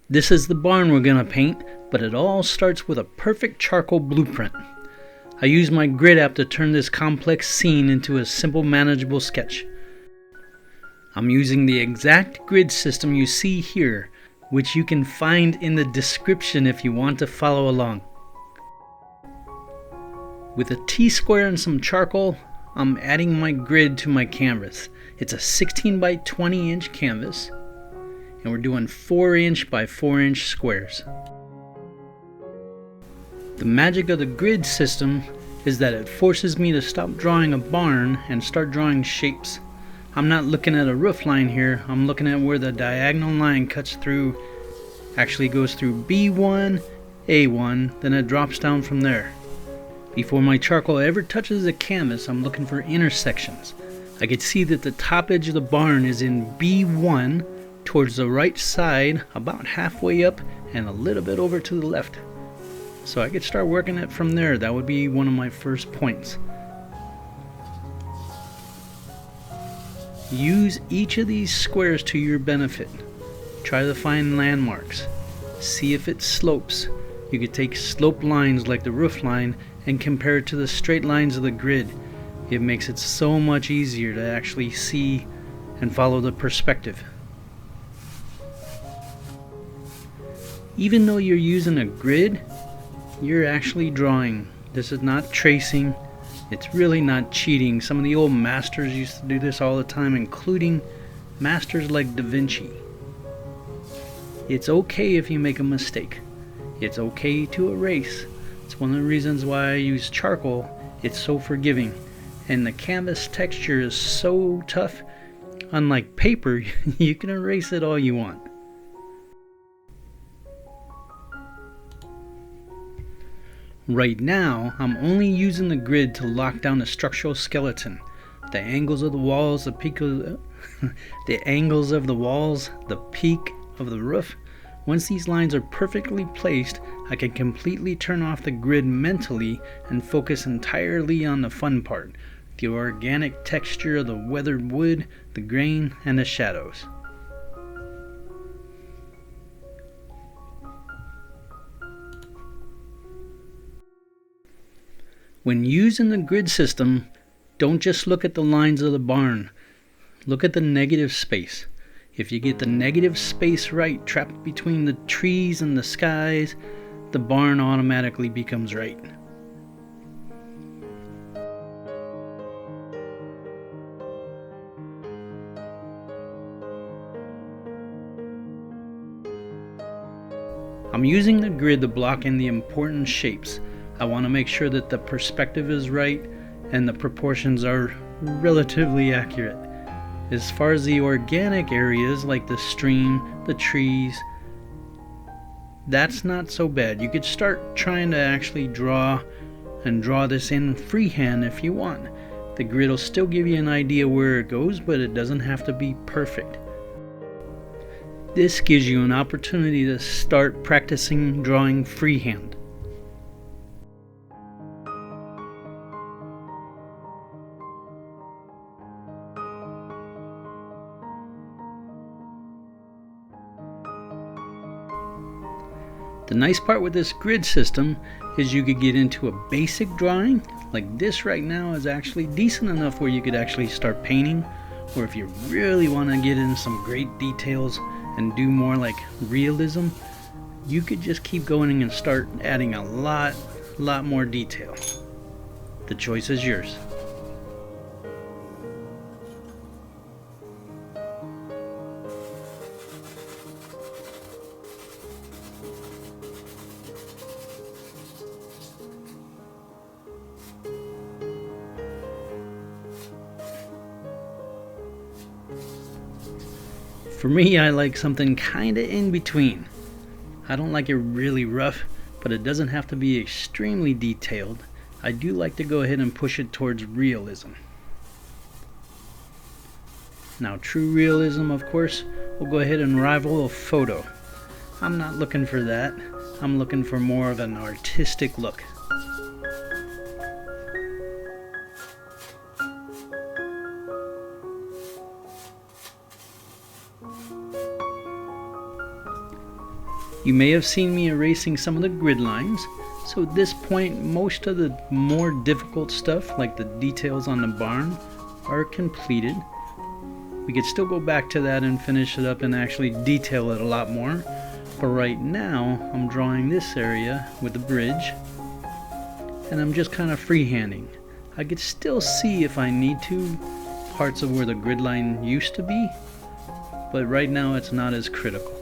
This is the barn we're gonna paint, but it all starts with a perfect charcoal blueprint. I use my grid app to turn this complex scene into a simple, manageable sketch. I'm using the exact grid system you see here, which you can find in the description if you want to follow along. With a T-square and some charcoal, I'm adding my grid to my canvas. It's a 16 by 20 inch canvas, and we're doing 4" by 4" squares. The magic of the grid system is that it forces me to stop drawing a barn and start drawing shapes. I'm not looking at a roof line here, I'm looking at where the diagonal line cuts through, actually goes through B1, A1, then it drops down from there. Before my charcoal ever touches the canvas, I'm looking for intersections. I could see that the top edge of the barn is in B1 towards the right side, about halfway up and a little bit over to the left. So I could start working it from there. That would be one of my first points. Use each of these squares to your benefit. Try to find landmarks. See if it slopes. You could take slope lines like the roof line and compare it to the straight lines of the grid. It makes it so much easier to actually see and follow the perspective. Even though you're using a grid, you're actually drawing. This is not tracing. It's really not cheating. Some of the old masters used to do this all the time, including masters like Da Vinci. It's okay if you make a mistake. It's okay to erase. It's one of the reasons why I use charcoal. It's so forgiving. And the canvas texture is so tough. Unlike paper, you can erase it all you want. Right now, I'm only using the grid to lock down the structural skeleton. The angles of the walls, the peak of the angles of the walls, the peak of the roof. Once these lines are perfectly placed, I can completely turn off the grid mentally and focus entirely on the fun part, the organic texture of the weathered wood, the grain, and the shadows. When using the grid system, don't just look at the lines of the barn. Look at the negative space. If you get the negative space right, trapped between the trees and the skies, the barn automatically becomes right. I'm using the grid to block in the important shapes. I want to make sure that the perspective is right and the proportions are relatively accurate. As far as the organic areas like the stream, the trees, that's not so bad. You could start trying to actually draw this in freehand if you want. The grid will still give you an idea where it goes, but it doesn't have to be perfect. This gives you an opportunity to start practicing drawing freehand. The nice part with this grid system is you could get into a basic drawing, like this right now is actually decent enough where you could actually start painting, or if you really want to get into some great details and do more like realism, you could just keep going and start adding a lot more detail. The choice is yours. For me, I like something kinda in between. I don't like it really rough, but it doesn't have to be extremely detailed. I do like to go ahead and push it towards realism. Now, true realism, of course, will go ahead and rival a photo. I'm not looking for that. I'm looking for more of an artistic look. You may have seen me erasing some of the grid lines, so at this point most of the more difficult stuff, like the details on the barn, are completed. We could still go back to that and finish it up and actually detail it a lot more, but right now I'm drawing this area with the bridge, and I'm just kind of freehanding. I could still see, if I need to, parts of where the grid line used to be, but right now it's not as critical.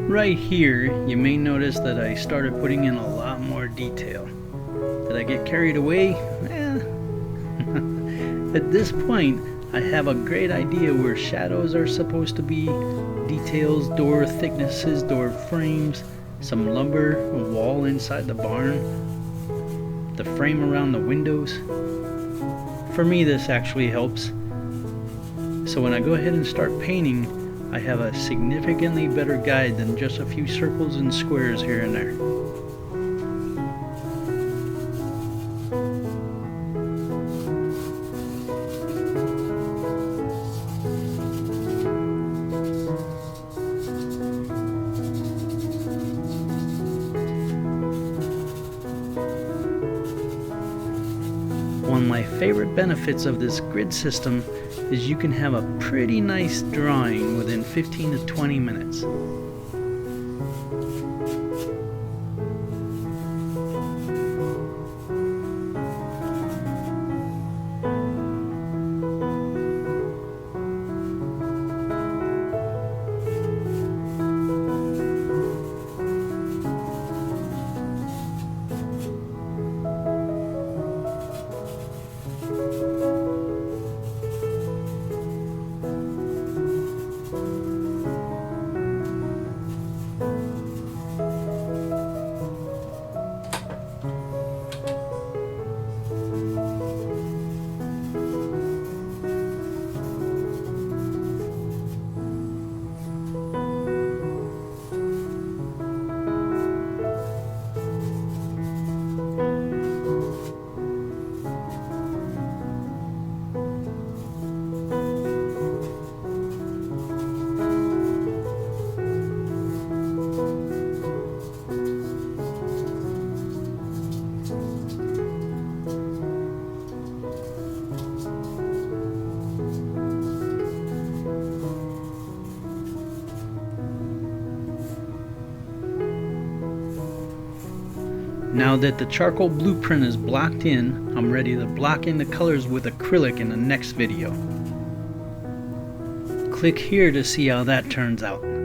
Right here, you may notice that I started putting in a lot more detail. Did I get carried away? At this point, I have a great idea where shadows are supposed to be, details, door thicknesses, door frames, some lumber, a wall inside the barn, the frame around the windows. For me, this actually helps. So when I go ahead and start painting, I have a significantly better guide than just a few circles and squares here and there. One of my favorite benefits of this grid system is you can have a pretty nice drawing within 15 to 20 minutes. Now that the charcoal blueprint is blocked in, I'm ready to block in the colors with acrylic in the next video. Click here to see how that turns out.